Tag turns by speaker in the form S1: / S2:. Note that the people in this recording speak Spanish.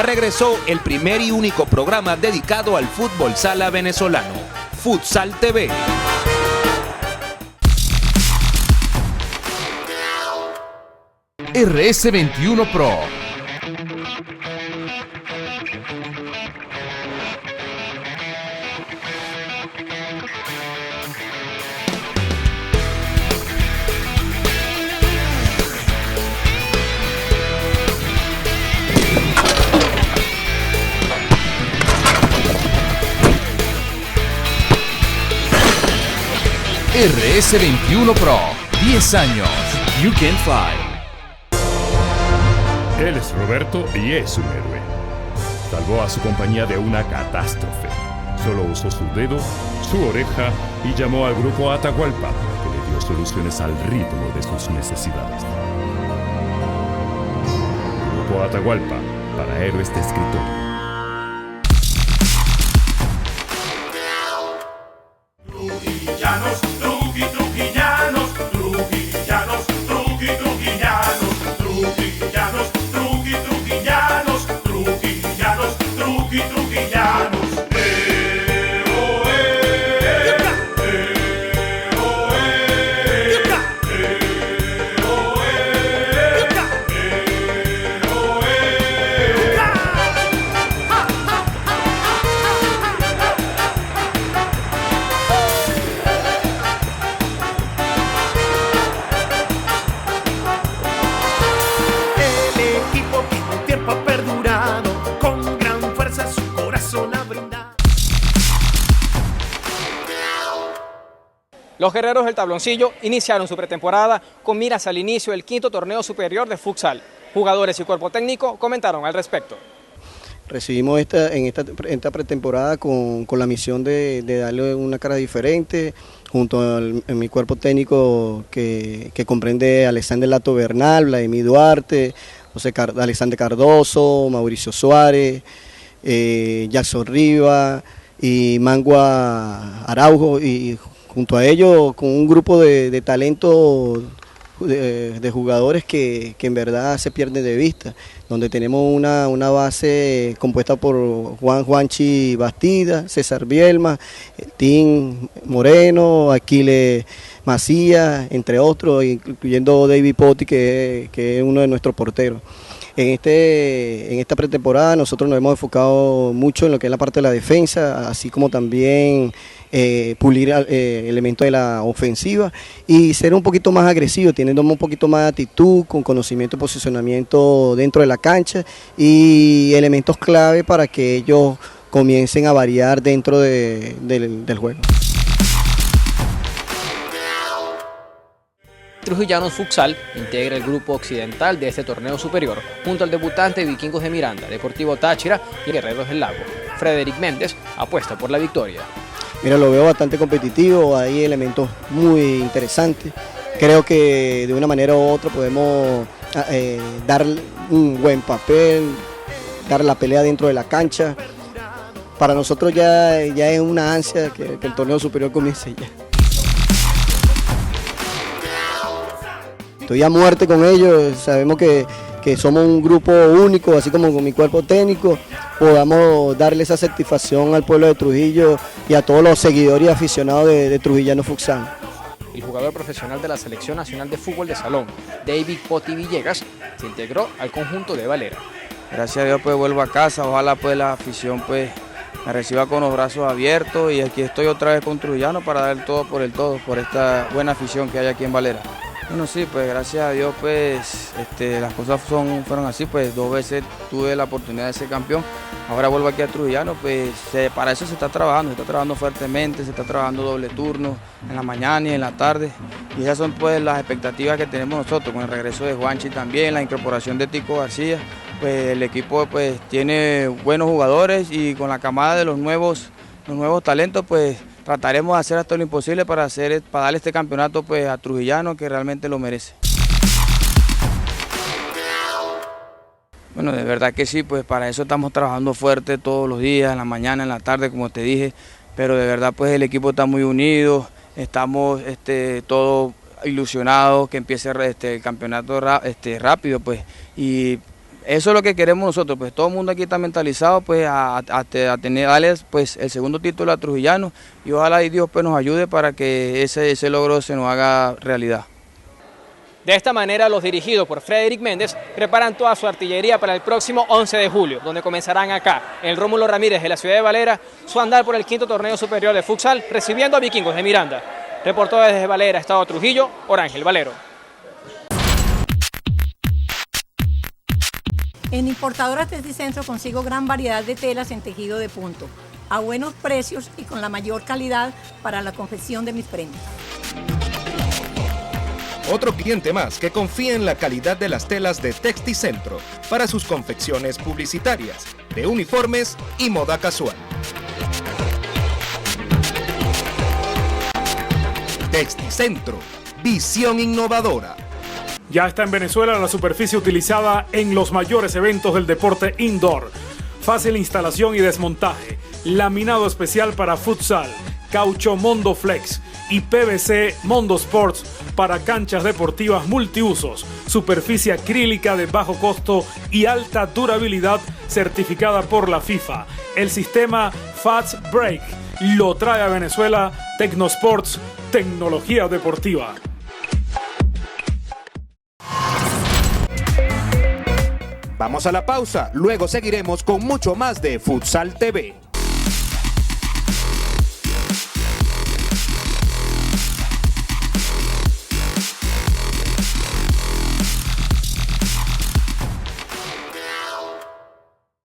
S1: Ya regresó el primer y único programa dedicado al fútbol sala venezolano, Futsal TV.
S2: RS21 Pro. RS21 Pro, 10 años. You can fly.
S3: Él es Roberto y es un héroe. Salvó a su compañía de una catástrofe. Solo usó su dedo, su oreja y llamó al grupo Atahualpa, que le dio soluciones al ritmo de sus necesidades. Grupo Atahualpa, para héroes de escritorio.
S4: Los guerreros del tabloncillo iniciaron su pretemporada con miras al inicio del 5º torneo superior de futsal. Jugadores y cuerpo técnico comentaron al respecto.
S5: Recibimos esta pretemporada con la misión de darle una cara diferente, junto a mi cuerpo técnico que comprende a Alexander Lato Bernal, Vladimir Duarte, Alexander Cardoso, Mauricio Suárez, Jackson Rivas y Mangua Araujo, y junto a ellos con un grupo de talento de jugadores que en verdad se pierden de vista, donde tenemos una base compuesta por Juanchi Bastida, César Bielma, Tim Moreno, Aquiles Macías, entre otros, incluyendo David Potti, que es uno de nuestros porteros. En esta pretemporada nosotros nos hemos enfocado mucho en lo que es la parte de la defensa, así como también pulir elementos de la ofensiva y ser un poquito más agresivo, teniendo un poquito más de actitud, con conocimiento de posicionamiento dentro de la cancha y elementos clave para que ellos comiencen a variar dentro del juego.
S4: Trujillanos Futsal integra el grupo occidental de este torneo superior, junto al debutante Vikingos de Miranda, Deportivo Táchira y Guerreros del Lago. Frederick Méndez apuesta por la victoria.
S5: Mira, lo veo bastante competitivo, hay elementos muy interesantes. Creo que de una manera u otra podemos dar un buen papel, dar la pelea dentro de la cancha. Para nosotros ya es una ansia que el torneo superior comience ya. Estoy a muerte con ellos, sabemos que somos un grupo único, así como con mi cuerpo técnico, podamos darle esa satisfacción al pueblo de Trujillo y a todos los seguidores y aficionados de Trujillano Futsal.
S4: El jugador profesional de la Selección Nacional de Fútbol de Salón, David Potti Villegas, se integró al conjunto de Valera.
S6: Gracias a Dios pues vuelvo a casa, ojalá pues la afición pues me reciba con los brazos abiertos y aquí estoy otra vez con Trujillano para dar el todo, por esta buena afición que hay aquí en Valera. Bueno, sí, pues gracias a Dios pues las cosas fueron así, pues 2 veces tuve la oportunidad de ser campeón, ahora vuelvo aquí a Trujillano, pues para eso se está trabajando fuertemente, se está trabajando doble turno en la mañana y en la tarde y esas son pues las expectativas que tenemos nosotros con el regreso de Juanchi también, la incorporación de Tico García, pues el equipo pues tiene buenos jugadores y con la camada de los nuevos talentos pues trataremos de hacer hasta lo imposible para darle este campeonato pues a Trujillano, que realmente lo merece. Bueno, de verdad que sí, pues para eso estamos trabajando fuerte todos los días, en la mañana, en la tarde, como te dije, pero de verdad pues el equipo está muy unido, estamos todos ilusionados que empiece el campeonato rápido pues y Eso es lo que queremos nosotros, pues todo el mundo aquí está mentalizado pues a darles pues el segundo título a Trujillano y ojalá y Dios pues nos ayude para que ese logro se nos haga realidad.
S4: De esta manera, los dirigidos por Frederick Méndez preparan toda su artillería para el próximo 11 de julio, donde comenzarán acá, en el Rómulo Ramírez de la ciudad de Valera, su andar por el 5º torneo superior de futsal, recibiendo a Vikingos de Miranda. Reportó desde Valera, Estado Trujillo, Orángel Valero.
S7: En Importadoras Texticentro consigo gran variedad de telas en tejido de punto, a buenos precios y con la mayor calidad para la confección de mis prendas.
S1: Otro cliente más que confía en la calidad de las telas de Texticentro para sus confecciones publicitarias, de uniformes y moda casual. Texticentro, visión innovadora.
S8: Ya está en Venezuela la superficie utilizada en los mayores eventos del deporte indoor. Fácil instalación y desmontaje, laminado especial para futsal, caucho Mondo Flex y PVC Mondo Sports para canchas deportivas multiusos, superficie acrílica de bajo costo y alta durabilidad certificada por la FIFA. El sistema Fast Break lo trae a Venezuela Tecnosports, tecnología deportiva.
S1: Vamos a la pausa, luego seguiremos con mucho más de Futsal TV.